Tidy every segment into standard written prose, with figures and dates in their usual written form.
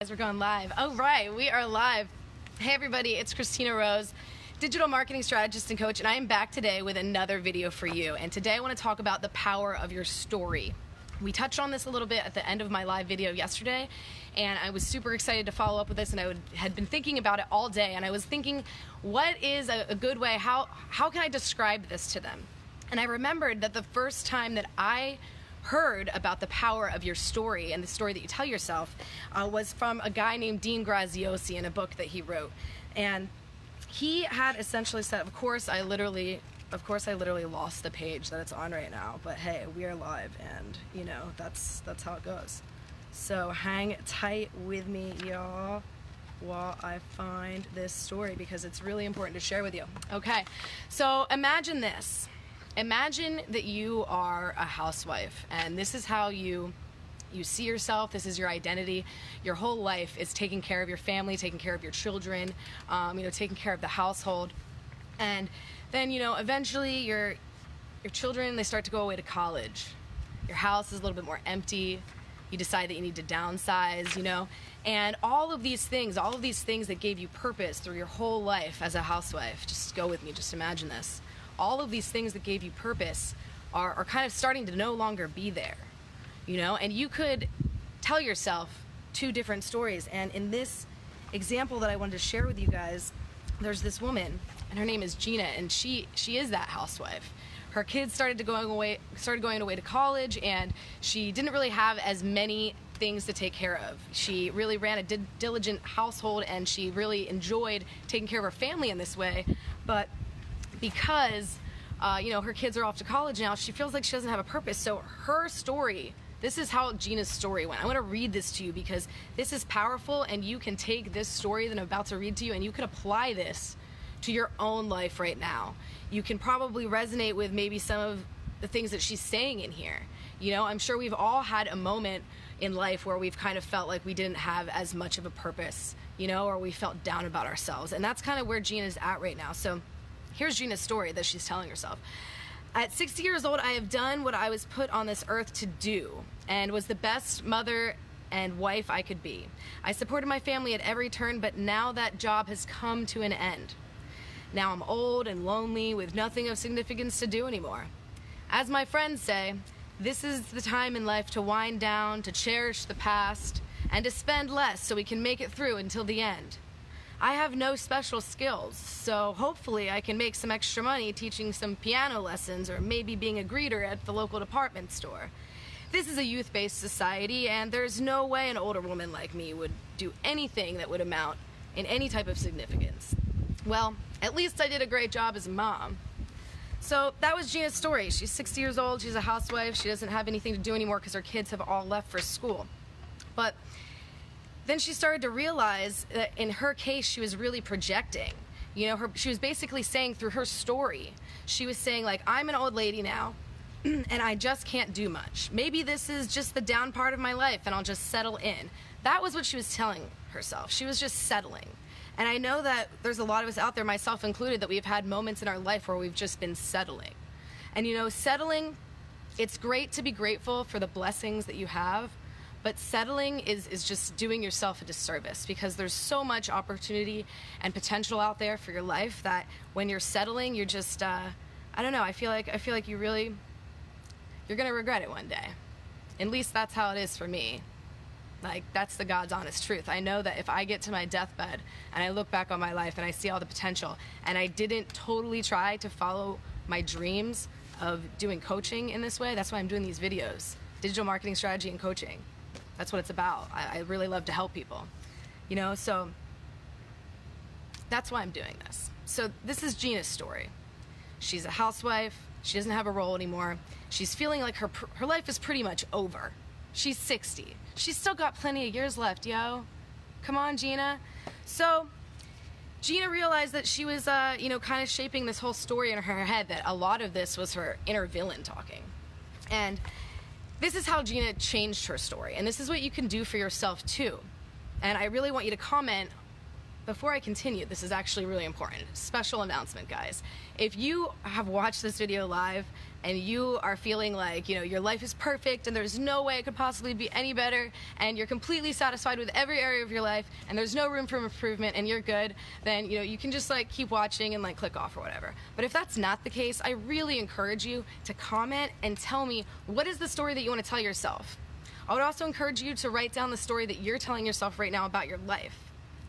We're going live. All right, we are live. Hey everybody, it's Christina Rose, digital marketing strategist and coach, and I am back today with another video for you. And today I want to talk about the power of your story. We touched on this a little bit at the end of my live video yesterday, and I was super excited to follow up with this, and I had been thinking about it all day, and I was thinking, what is a good way, how can I describe this to them? And I remembered that the first time that I heard about the power of your story and the story that you tell yourself was from a guy named Dean Graziosi in a book that he wrote. And he had essentially said, of course I literally lost the page that it's on right now, but hey, we are live, and you know, that's how it goes. So hang tight with me, y'all, while I find this story, because it's really important to share with you. Okay, so imagine this. Imagine that you are a housewife, and this is how you see yourself. This is your identity. Your whole life is taking care of your family, taking care of your children, taking care of the household. And then, eventually your children, they start to go away to college. Your house is a little bit more empty. You decide that you need to downsize, and all of these things that gave you purpose through your whole life as a housewife. Just go with me, just imagine this. All of these things that gave you purpose are kind of starting to no longer be there, and you could tell yourself two different stories. And in this example that I wanted to share with you guys, there's this woman, and her name is Gina, and she is that housewife. Her kids started going away to college, and she didn't really have as many things to take care of. She really ran a diligent household, and she really enjoyed taking care of her family in this way. But because her kids are off to college now, she feels like she doesn't have a purpose. So her story, this is how Gina's story went. I want to read this to you because this is powerful, and you can take this story that I'm about to read to you and you can apply this to your own life right now. You can probably resonate with maybe some of the things that she's saying in here. I'm sure we've all had a moment in life where we've kind of felt like we didn't have as much of a purpose, or we felt down about ourselves. And that's kind of where Gina's at right now. So here's Gina's story that she's telling herself. At 60 years old, I have done what I was put on this earth to do, and was the best mother and wife I could be. I supported my family at every turn, but now that job has come to an end. Now I'm old and lonely with nothing of significance to do anymore. As my friends say, this is the time in life to wind down, to cherish the past, and to spend less so we can make it through until the end. I have no special skills, so hopefully I can make some extra money teaching some piano lessons, or maybe being a greeter at the local department store. This is a youth-based society, and there's no way an older woman like me would do anything that would amount in any type of significance. Well, at least I did a great job as a mom. So that was Gina's story. She's 60 years old, she's a housewife, she doesn't have anything to do anymore because her kids have all left for school. But then she started to realize that in her case, she was really projecting. She was basically saying through her story, she was saying, like, I'm an old lady now, and I just can't do much. Maybe this is just the down part of my life, and I'll just settle in. That was what she was telling herself. She was just settling. And I know that there's a lot of us out there, myself included, that we've had moments in our life where we've just been settling. And settling, it's great to be grateful for the blessings that you have, but settling is just doing yourself a disservice, because there's so much opportunity and potential out there for your life that when you're settling, you're just, I don't know, I feel like you're gonna regret it one day. At least that's how it is for me. Like, that's the God's honest truth. I know that if I get to my deathbed and I look back on my life and I see all the potential, and I didn't totally try to follow my dreams of doing coaching in this way, that's why I'm doing these videos, digital marketing strategy and coaching. That's what it's about. I really love to help people, so that's why I'm doing this. So this is Gina's story. She's a housewife. She doesn't have a role anymore. She's feeling like her life is pretty much over. She's 60. She's still got plenty of years left, yo. Come on, Gina. So Gina realized that she was, kind of shaping this whole story in her head, that a lot of this was her inner villain talking. And this is how Gina changed her story, and this is what you can do for yourself too. And I really want you to comment before I continue, this is actually really important. Special announcement, guys. If you have watched this video live and you are feeling like, your life is perfect and there's no way it could possibly be any better, and you're completely satisfied with every area of your life and there's no room for improvement and you're good, then, you can just keep watching and click off or whatever. But if that's not the case, I really encourage you to comment and tell me, what is the story that you want to tell yourself? I would also encourage you to write down the story that you're telling yourself right now about your life.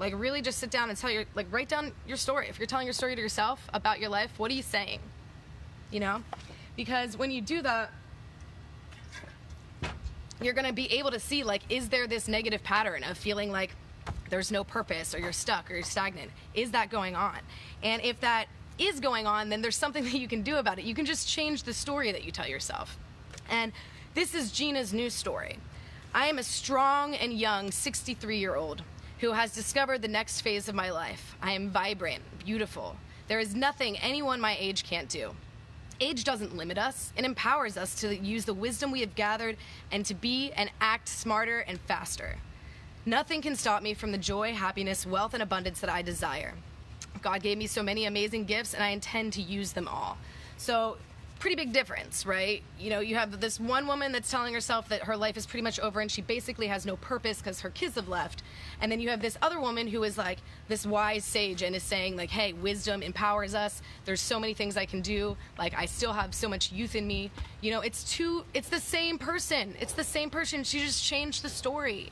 Really just sit down and write down your story. If you're telling your story to yourself about your life, what are you saying? Because when you do that, you're going to be able to see, is there this negative pattern of feeling like there's no purpose, or you're stuck, or you're stagnant? Is that going on? And if that is going on, then there's something that you can do about it. You can just change the story that you tell yourself. And this is Gina's new story. I am a strong and young 63-year-old who has discovered the next phase of my life. I am vibrant, beautiful. There is nothing anyone my age can't do. Age doesn't limit us. It empowers us to use the wisdom we have gathered and to be and act smarter and faster. Nothing can stop me from the joy, happiness, wealth, and abundance that I desire. God gave me so many amazing gifts, and I intend to use them all. So, pretty big difference, right? You have this one woman that's telling herself that her life is pretty much over and she basically has no purpose because her kids have left. And then you have this other woman who is this wise sage and is saying hey, wisdom empowers us. There's so many things I can do. I still have so much youth in me. It's the same person. It's the same person. She just changed the story.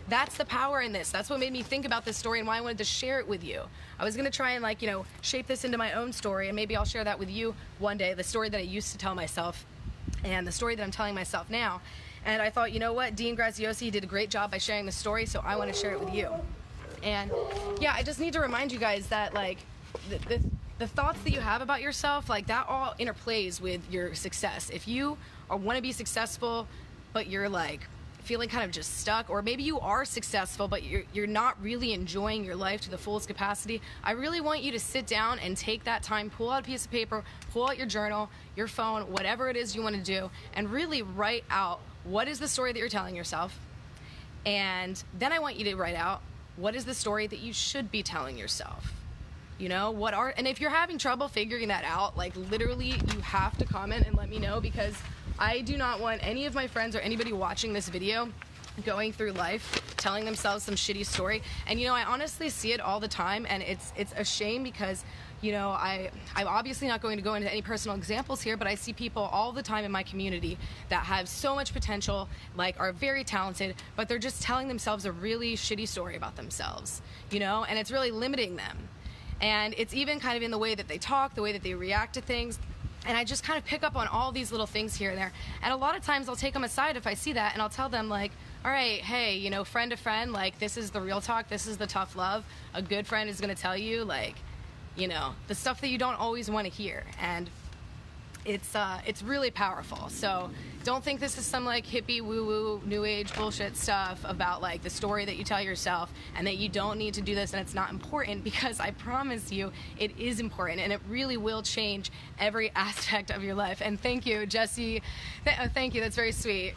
That's the power in this. That's what made me think about this story and why I wanted to share it with you. I was going to try and shape this into my own story, and maybe I'll share that with you one day, the story that I used to tell myself and the story that I'm telling myself now. And I thought, what? Dean Graziosi did a great job by sharing the story, so I want to share it with you. And yeah, I just need to remind you guys that the thoughts that you have about yourself, that all interplays with your success. If you want to be successful, but you're feeling kind of just stuck, or maybe you are successful but you're not really enjoying your life to the fullest capacity, I really want you to sit down and take that time, pull out a piece of paper, pull out your journal, your phone, whatever it is you want to do, and really write out what is the story that you're telling yourself. And then I want you to write out what is the story that you should be telling yourself. And if you're having trouble figuring that out, literally you have to comment and let me know, because I do not want any of my friends or anybody watching this video going through life telling themselves some shitty story. And I honestly see it all the time, and it's a shame because I'm obviously not going to go into any personal examples here, but I see people all the time in my community that have so much potential, are very talented, but they're just telling themselves a really shitty story about themselves, and it's really limiting them. And it's even kind of in the way that they talk, the way that they react to things. And I just kind of pick up on all these little things here and there. And a lot of times I'll take them aside if I see that, and I'll tell them all right, hey, friend to friend, this is the real talk, this is the tough love. A good friend is going to tell you, the stuff that you don't always want to hear. And it's really powerful. So don't think this is some hippie woo-woo new age bullshit stuff about the story that you tell yourself and that you don't need to do this and it's not important, because I promise you it is important, and it really will change every aspect of your life. And thank you, Jesse. Thank you. That's very sweet.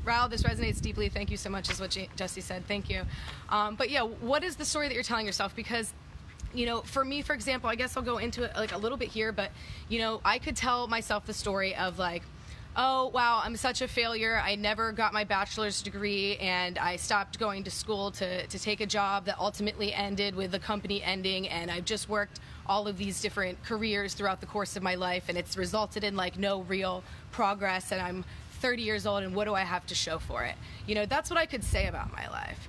Raul, this resonates deeply. Thank you so much is what Jesse said. Thank you. But yeah, what is the story that you're telling yourself? Because for me, for example, I guess I'll go into it a little bit here, but, I could tell myself the story of oh, wow, I'm such a failure. I never got my bachelor's degree, and I stopped going to school to take a job that ultimately ended with the company ending, and I've just worked all of these different careers throughout the course of my life, and it's resulted in no real progress, and I'm 30 years old, and what do I have to show for it? That's what I could say about my life.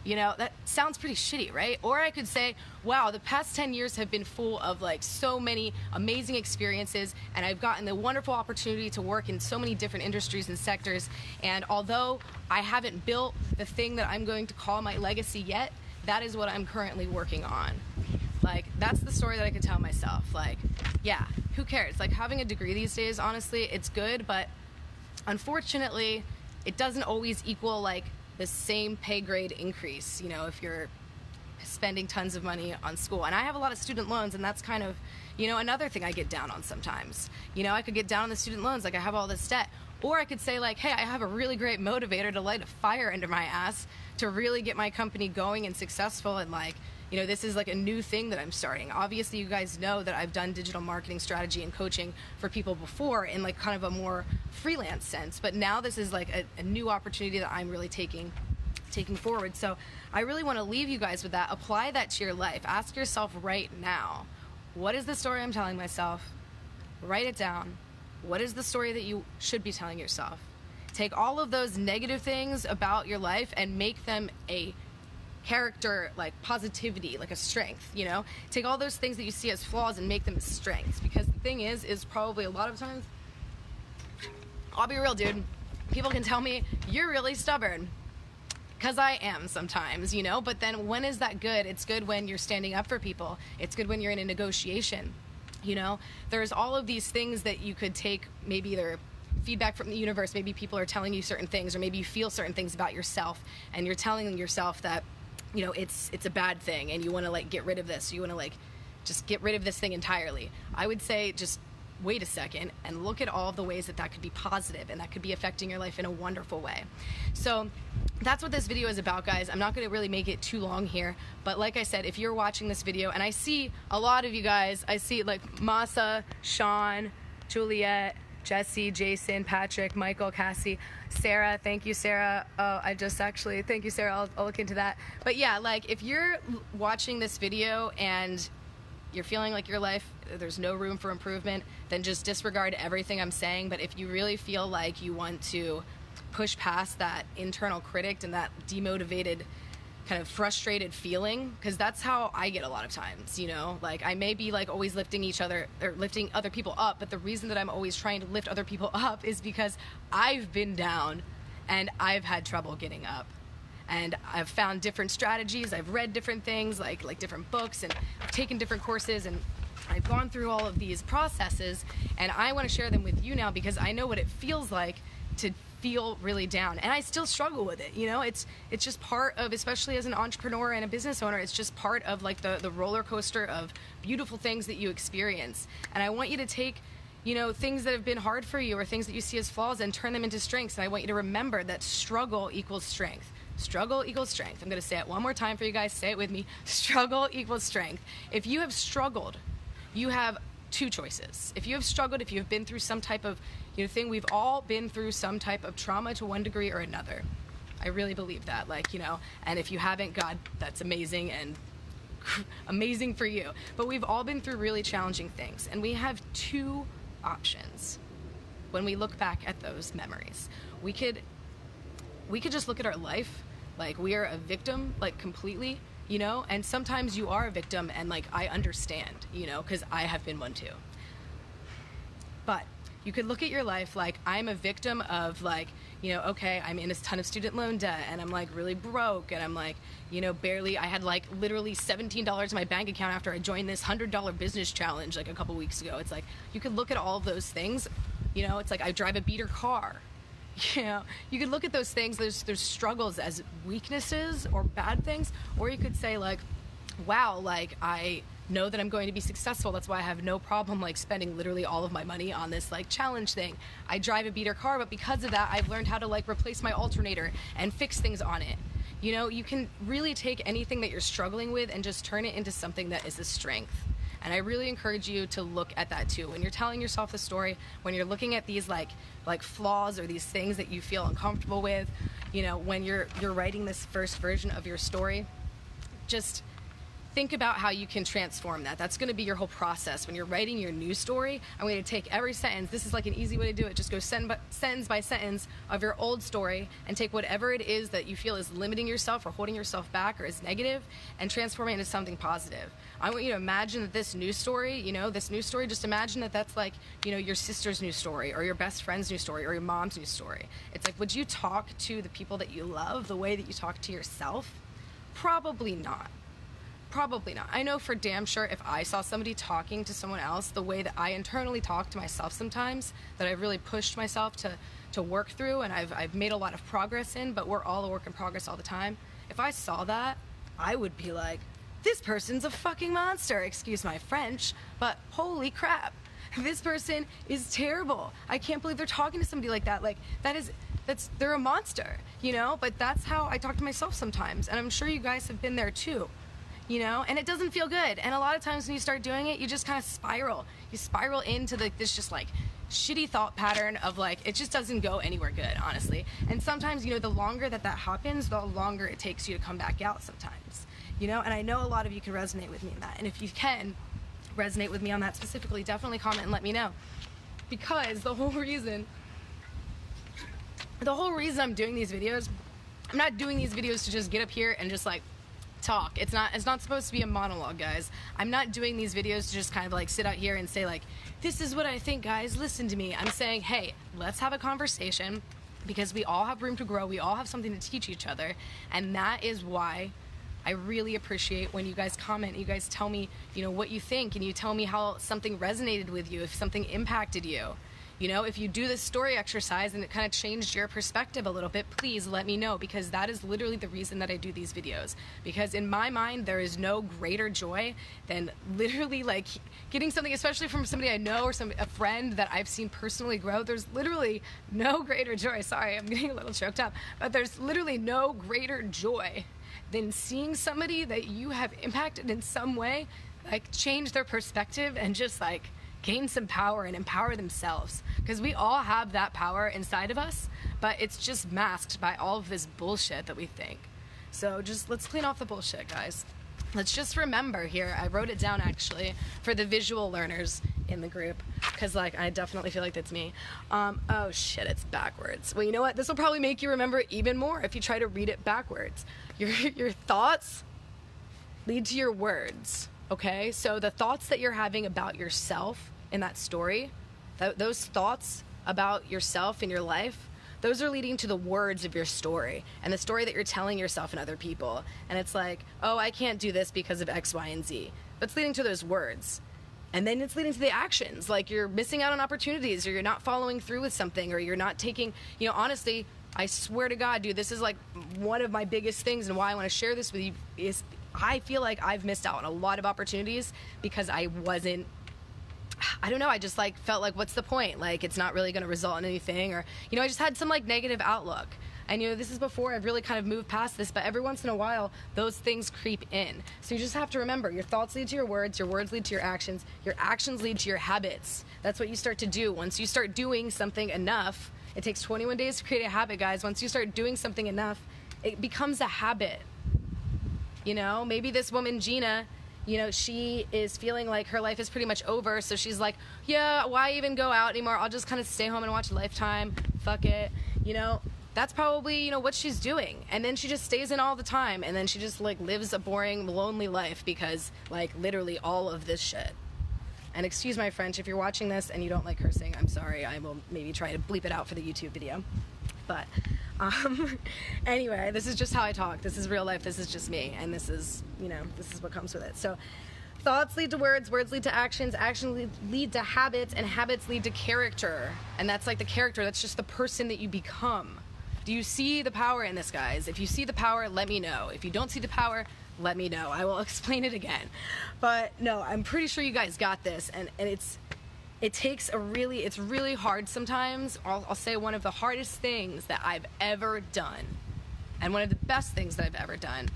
That sounds pretty shitty, right? Or I could say, wow, the past 10 years have been full of so many amazing experiences, and I've gotten the wonderful opportunity to work in so many different industries and sectors, and although I haven't built the thing that I'm going to call my legacy yet, that is what I'm currently working on. That's the story that I could tell myself. Yeah, who cares? Having a degree these days, honestly, it's good, but unfortunately, it doesn't always equal the same pay grade increase, if you're spending tons of money on school. And I have a lot of student loans, and that's kind of, another thing I get down on sometimes. I could get down on the student loans, I have all this debt. Or I could say like, hey, I have a really great motivator to light a fire under my ass to really get my company going and successful, and like, you know, this is like a new thing that I'm starting. Obviously, you guys know that I've done digital marketing strategy and coaching for people before in like kind of a more freelance sense, but now this is like a new opportunity that I'm really taking forward. So I really want to leave you guys with that. Apply that to your life. Ask yourself right now, what is the story I'm telling myself? Write it down. What is the story that you should be telling yourself? Take all of those negative things about your life and make them a character, like positivity, like a strength, you know? Take all those things that you see as flaws and make them as strengths. Because the thing is probably a lot of times, I'll be real, dude, people can tell me, you're really stubborn. Because I am sometimes, you know? But then when is that good? It's good when you're standing up for people. It's good when you're in a negotiation. You know, there's all of these things that you could take, maybe they're feedback from the universe, maybe people are telling you certain things, or maybe you feel certain things about yourself, and you're telling yourself that, you know, it's a bad thing, and you want to like get rid of this, you want to like just get rid of this thing entirely. I would say just wait a second and look at all of the ways that that could be positive and that could be affecting your life in a wonderful way. So that's what this video is about, guys. I'm not going to really make it too long here, but like I said, if you're watching this video, and I see a lot of you guys, I see like Masa, Sean, Juliet, Jesse, Jason, Patrick, Michael, Cassie, Sarah. Thank you, Sarah. Oh, thank you, Sarah. I'll look into that. But yeah, like if you're watching this video and you're feeling like your life, there's no room for improvement, then just disregard everything I'm saying. But if you really feel like you want to push past that internal critic and that demotivated, kind of frustrated feeling, because that's how I get a lot of times, you know? Like I may be like always lifting other people up, but the reason that I'm always trying to lift other people up is because I've been down and I've had trouble getting up. And I've found different strategies, I've read different things, like different books, and I've taken different courses, and I've gone through all of these processes, and I want to share them with you now because I know what it feels like to feel really down. And I still struggle with it, you know? It's just part of, especially as an entrepreneur and a business owner, it's just part of like the roller coaster of beautiful things that you experience. And I want you to take, you know, things that have been hard for you or things that you see as flaws and turn them into strengths. And I want you to remember that struggle equals strength. Struggle equals strength. I'm going to say it one more time for you guys. Say it with me. Struggle equals strength. If you have struggled, you have two choices. If you have struggled, if you've been through some type of, you know, thing, we've all been through some type of trauma to one degree or another. I really believe that, like, you know, and if you haven't, God, that's amazing and amazing for you. But we've all been through really challenging things, and we have two options when we look back at those memories. We could just look at our life like we are a victim, like completely, you know, and sometimes you are a victim, and like I understand, you know, because I have been one too. But you could look at your life like I'm a victim of, like, you know, okay, I'm in a ton of student loan debt, and I'm like really broke, and I'm like, you know, I had like literally $17 in my bank account after I joined this $100 business challenge like a couple weeks ago. It's like you could look at all of those things, you know, it's like I drive a beater car. You know, you could look at those things, there's struggles as weaknesses or bad things, or you could say like, wow, like I know that I'm going to be successful. That's why I have no problem like spending literally all of my money on this like challenge thing. I drive a beater car, but because of that, I've learned how to like replace my alternator and fix things on it. You know, you can really take anything that you're struggling with and just turn it into something that is a strength. And I really encourage you to look at that too. When you're telling yourself the story, when you're looking at these like flaws or these things that you feel uncomfortable with, you know, when you're writing this first version of your story, just think about how you can transform that. That's going to be your whole process. When you're writing your new story, I'm going to take every sentence. This is like an easy way to do it. Just go sentence by sentence of your old story and take whatever it is that you feel is limiting yourself or holding yourself back or is negative and transform it into something positive. I want you to imagine that this new story, you know, just imagine that that's like, you know, your sister's new story or your best friend's new story or your mom's new story. It's like, would you talk to the people that you love the way that you talk to yourself? Probably not. Probably not. I know for damn sure if I saw somebody talking to someone else the way that I internally talk to myself sometimes, that I've really pushed myself to work through and I've made a lot of progress in, but we're all a work in progress all the time. If I saw that, I would be like, this person's a fucking monster, excuse my French, but holy crap. this person is terrible. I can't believe they're talking to somebody like that. Like, they're a monster, you know? But that's how I talk to myself sometimes. And I'm sure you guys have been there too, you know? And it doesn't feel good. And a lot of times when you start doing it, you just kind of spiral. You spiral into this just like shitty thought pattern of like, it just doesn't go anywhere good, honestly. And sometimes, you know, the longer that happens, the longer it takes you to come back out sometimes, you know? And I know a lot of you can resonate with me in that. And if you can resonate with me on that specifically, definitely comment and let me know. Because the whole reason I'm doing these videos, I'm not doing these videos to just get up here and just like talk. It's not supposed to be a monologue, guys. I'm not doing these videos to just kind of like sit out here and say like, this is what I think, guys, listen to me. I'm saying, hey, let's have a conversation, because we all have room to grow. We all have something to teach each other. And that is why I really appreciate when you guys comment, you guys tell me, you know, what you think, and you tell me how something resonated with you, if something impacted you. You know, if you do this story exercise and it kind of changed your perspective a little bit, please let me know, because that is literally the reason that I do these videos. Because in my mind, there is no greater joy than literally like getting something, especially from somebody I know or a friend that I've seen personally grow. There's literally no greater joy. Sorry, I'm getting a little choked up, but there's literally no greater joy than seeing somebody that you have impacted in some way, like change their perspective and just like gain some power and empower themselves. Because we all have that power inside of us, but it's just masked by all of this bullshit that we think. So just let's clean off the bullshit, guys. Let's just remember here, I wrote it down actually for the visual learners in the group, because like I definitely feel like that's me. Oh shit, it's backwards. Well, you know what? This will probably make you remember it even more if you try to read it backwards. Your thoughts lead to your words, okay? So the thoughts that you're having about yourself in that story, those thoughts about yourself in your life, those are leading to the words of your story and the story that you're telling yourself and other people. And it's like, oh, I can't do this because of X, Y, and Z. But it's leading to those words. And then it's leading to the actions, like you're missing out on opportunities, or you're not following through with something, or you're not taking, you know, honestly, I swear to God, dude, this is like one of my biggest things, and why I want to share this with you is I feel like I've missed out on a lot of opportunities because I wasn't, I don't know, I just like felt like, what's the point? Like, it's not really going to result in anything, or, you know, I just had some like negative outlook. And, you know, this is before I've really kind of moved past this, but every once in a while, those things creep in. So you just have to remember, your thoughts lead to your words lead to your actions lead to your habits. That's what you start to do. Once you start doing something enough, it takes 21 days to create a habit, guys. Once you start doing something enough, it becomes a habit. You know, maybe this woman, Gina, you know, she is feeling like her life is pretty much over, so she's like, yeah, why even go out anymore? I'll just kind of stay home and watch Lifetime. Fuck it. You know, that's probably, you know, what she's doing. And then she just stays in all the time, and then she just like lives a boring, lonely life because like literally all of this shit. And excuse my French, if you're watching this and you don't like cursing, I'm sorry. I will maybe try to bleep it out for the YouTube video. But anyway, this is just how I talk. This is real life. This is just me. And this is, you know, this is what comes with it. So thoughts lead to words lead to actions lead to habits, and habits lead to character. And that's like the character. That's just the person that you become. Do you see the power in this, guys? If you see the power, let me know. If you don't see the power, let me know. I will explain it again. But no, I'm pretty sure you guys got this. And it's really hard sometimes. I'll say one of the hardest things that I've ever done, and one of the best things that I've ever done,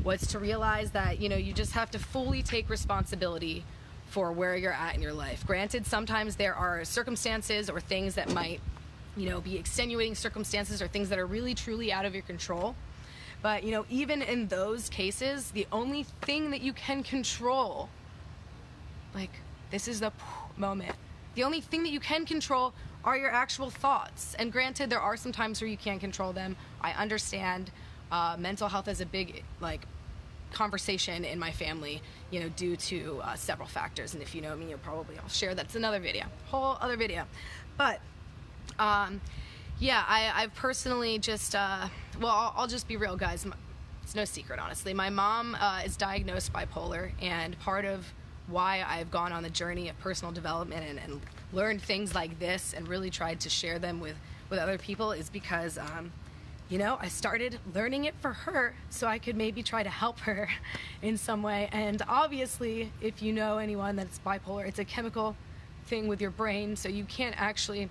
was to realize that, you know, you just have to fully take responsibility for where you're at in your life. Granted, sometimes there are circumstances or things that might, you know, be extenuating circumstances or things that are really truly out of your control. But, you know, even in those cases, the only thing that you can control, like, this is the moment. The only thing that you can control are your actual thoughts. And granted, there are some times where you can't control them. I understand mental health is a big, like, conversation in my family, you know, due to several factors. And if you know me, I'll share that's another video, whole other video. But, yeah, I've personally just, I'll just be real, guys. It's no secret, honestly. My mom is diagnosed bipolar, and part of why I've gone on the journey of personal development and learned things like this and really tried to share them with other people is because, you know, I started learning it for her so I could maybe try to help her in some way. And obviously, if you know anyone that's bipolar, it's a chemical thing with your brain, so you can't actually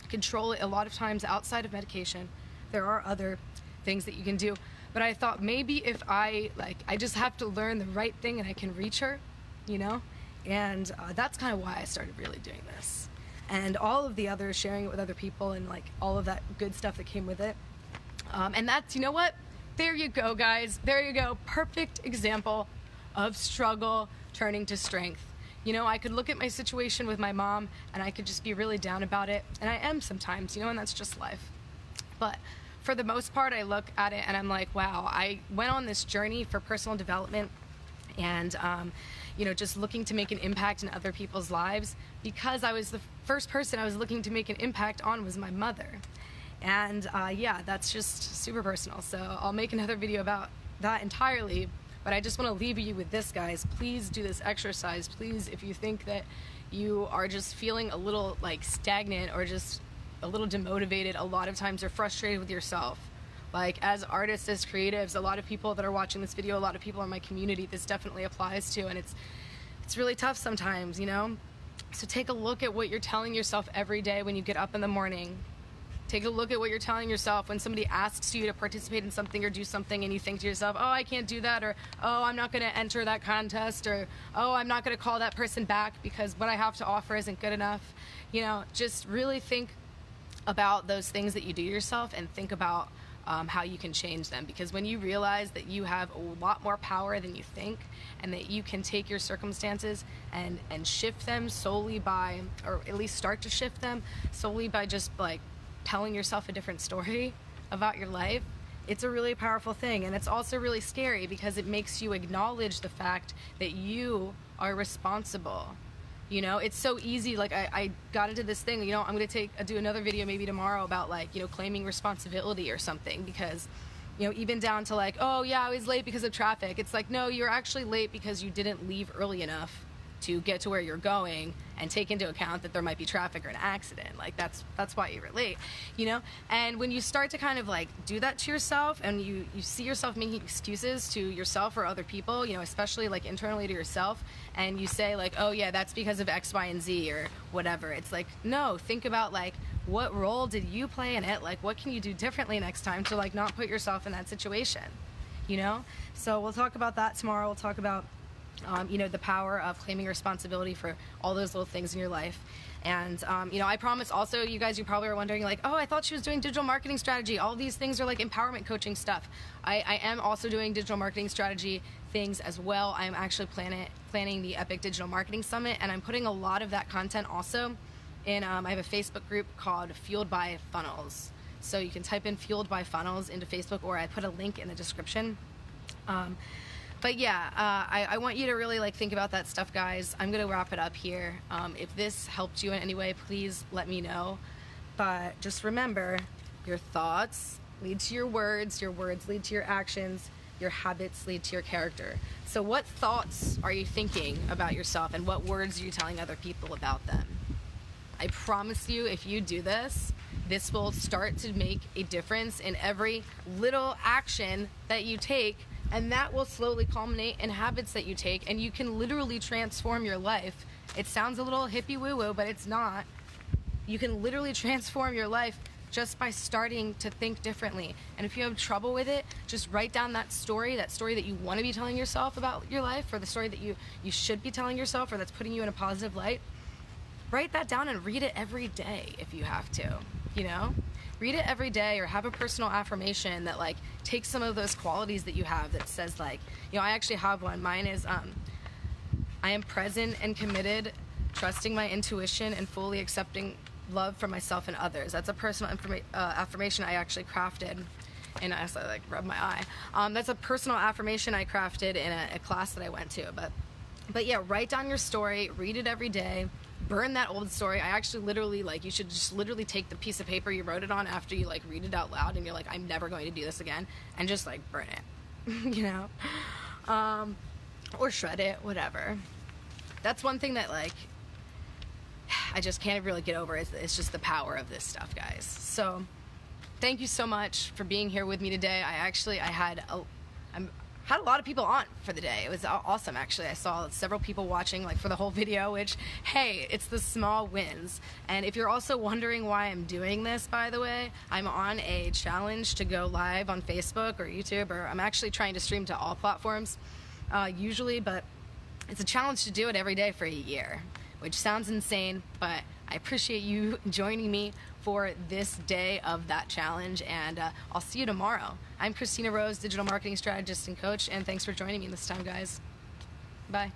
control it a lot of times outside of medication. There are other things that you can do, but I thought maybe if I just have to learn the right thing and I can reach her, and that's kind of why I started really doing this, and all of the other sharing it with other people and like all of that good stuff that came with it. And that's, you know what? There you go, guys. There you go. Perfect example of struggle turning to strength. I could look at my situation with my mom and I could just be really down about it. And I am sometimes, and that's just life. But for the most part, I look at it and I'm like, wow, I went on this journey for personal development and, just looking to make an impact in other people's lives, because I was the first person I was looking to make an impact on was my mother. And that's just super personal. So I'll make another video about that entirely. But I just want to leave you with this, guys. Please do this exercise. Please, if you think that you are just feeling a little like stagnant or just a little demotivated, a lot of times you're frustrated with yourself. Like as artists, as creatives, a lot of people that are watching this video, a lot of people in my community, this definitely applies to, and it's really tough sometimes, So take a look at what you're telling yourself every day when you get up in the morning. Take a look at what you're telling yourself when somebody asks you to participate in something or do something and you think to yourself, oh, I can't do that, or oh, I'm not going to enter that contest, or oh, I'm not going to call that person back because what I have to offer isn't good enough. Just really think about those things that you do yourself and think about how you can change them, because when you realize that you have a lot more power than you think and that you can take your circumstances and shift them solely by, or at least start to shift them solely by just like telling yourself a different story about your life, it's a really powerful thing. And it's also really scary because it makes you acknowledge the fact that you are responsible. It's so easy. Like I got into this thing, I'm going to do another video maybe tomorrow about like, claiming responsibility or something, because, even down to like, oh yeah, I was late because of traffic. It's like, no, you're actually late because you didn't leave early enough to get to where you're going and take into account that there might be traffic or an accident. Like that's why you were late, And when you start to kind of like do that to yourself and you see yourself making excuses to yourself or other people, especially like internally to yourself, and you say like, oh yeah, that's because of X, Y, and Z or whatever. It's like, no, think about like, what role did you play in it? Like, what can you do differently next time to like not put yourself in that situation, So we'll talk about that tomorrow. We'll talk about the power of claiming responsibility for all those little things in your life. And, I promise also, you guys, you probably are wondering like, oh, I thought she was doing digital marketing strategy. All these things are like empowerment coaching stuff. I am also doing digital marketing strategy things as well. I'm actually planning the Epic Digital Marketing Summit, and I'm putting a lot of that content also in, I have a Facebook group called Fueled by Funnels. So you can type in Fueled by Funnels into Facebook, or I put a link in the description. But yeah, I want you to really like think about that stuff, guys. I'm going to wrap it up here. If this helped you in any way, please let me know. But just remember, your thoughts lead to your words lead to your actions, your habits lead to your character. So what thoughts are you thinking about yourself, and what words are you telling other people about them? I promise you, if you do this, this will start to make a difference in every little action that you take. And that will slowly culminate in habits that you take, and you can literally transform your life. It sounds a little hippie woo-woo, but it's not. You can literally transform your life just by starting to think differently. And if you have trouble with it, just write down that story that you want to be telling yourself about your life, or the story that you should be telling yourself, or that's putting you in a positive light. Write that down and read it every day if you have to, Read it every day, or have a personal affirmation that like takes some of those qualities that you have that says like, I actually have one. Mine is, I am present and committed, trusting my intuition and fully accepting love from myself and others. That's a personal affirmation I actually crafted, and I like rubbed my eye. That's a personal affirmation I crafted in a class that I went to. But yeah, write down your story, read it every day. Burn that old story. I actually literally, you should just literally take the piece of paper you wrote it on after you, read it out loud and you're like, I'm never going to do this again, and just, burn it, or shred it, whatever. That's one thing that, I just can't really get over. It's just the power of this stuff, guys. So, thank you so much for being here with me today. had a lot of people on for the day. It was awesome, actually. I saw several people watching like for the whole video, which, hey, it's the small wins. And if you're also wondering why I'm doing this, by the way, I'm on a challenge to go live on Facebook or YouTube, or I'm actually trying to stream to all platforms usually, but it's a challenge to do it every day for a year, which sounds insane, but I appreciate you joining me for this day of that challenge, and I'll see you tomorrow. I'm Christina Rose, digital marketing strategist and coach, and thanks for joining me this time, guys. Bye.